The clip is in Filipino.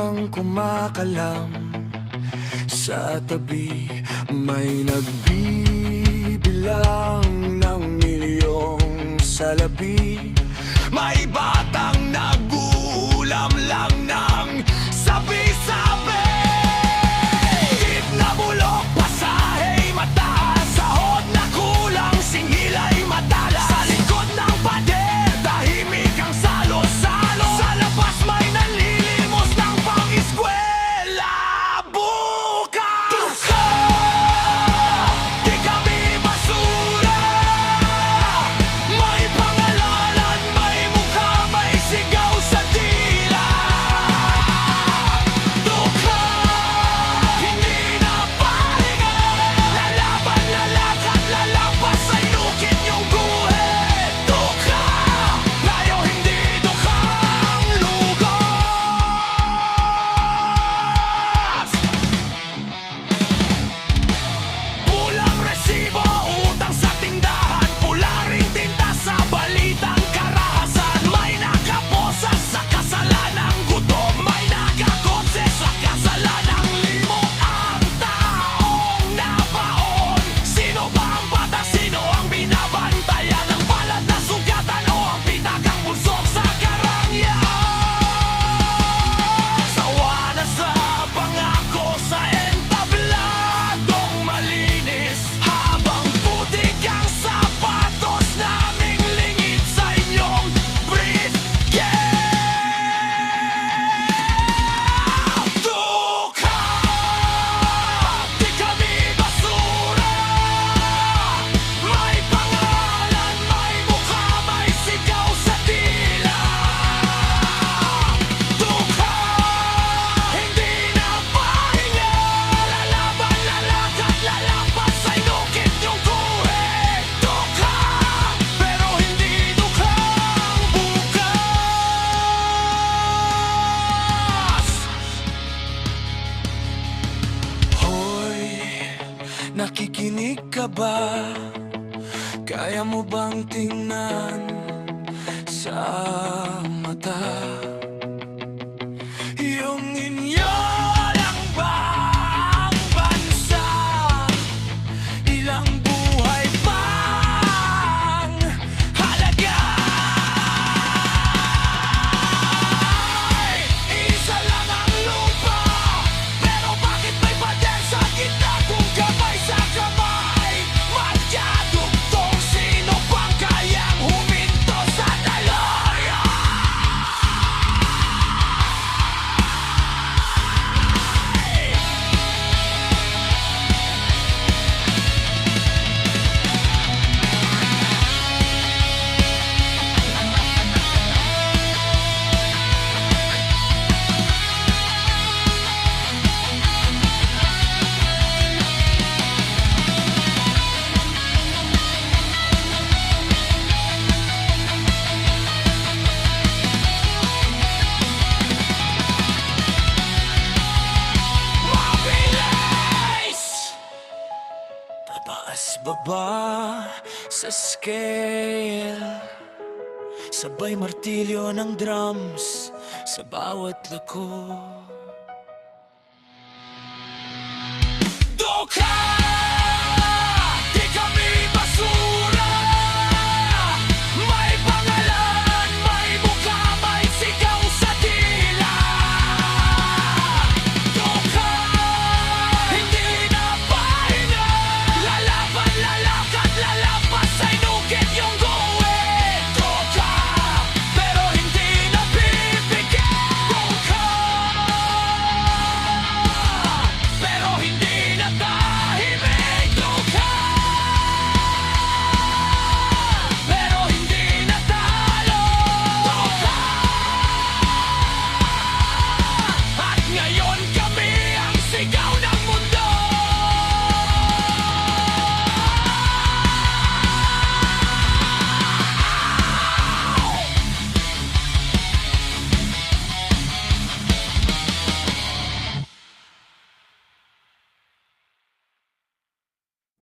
biglang kumakalam sa tabi. May nagbibilang ng milyong salapi. May batang nagulam lang ng sabi-sabi. Tip na bulok, pasahe mataas, sahod na kulang, singil ay matala. Sa likod ng pader, tahimik ang salo-salo. Sa labas may nanlilimos ng pang-eskwela. Bukas di kami basura. May pangalanan, may mukha, may sigaw sa dila. Dukha, hindi na pahinga. Lalaban, lalakad, lalampas sa inukit niyong guhit. Dukha, tayo hindi dukhang lugas. Pulang resibo, utang sa tindahan, pula ring tinta sa balitang karahasan. May nakaposa sa kasalanang gutom, may nakakotse sa kasalanang limot. Ang taong nabaon, sino ba ang bata, sino ang binabantayan? Ang palad na sugatan o ang pitakang bulsok sa karangyaan? Sawa na sa pangako sa entabladong malinis, habang putik ang sapatos naming lingid sa inyong briefcase. Dukha, di kami basura. May pangalan, may mukha, may sigaw sa dila. Dukha, hindi na pahinga. Lalaban, lalakad, lalampas sa inukit niyong guhit. Dukha, pero hindi dukhang bukas. Hoy, nakikinig ka ba? Kaya mo bang tingnan sa mata yung inyo lang bang bansa? Ilang buhay pang halaga? Isa lang ang lupa, pero bakit may pader sa gitna? Kung kamay sa kamay magkadugtong, sino bang kayang huminto sa daloy? Mabilis! Taas baba sa scale, sabay martilyo ng drums sa bawat lako. Dukha!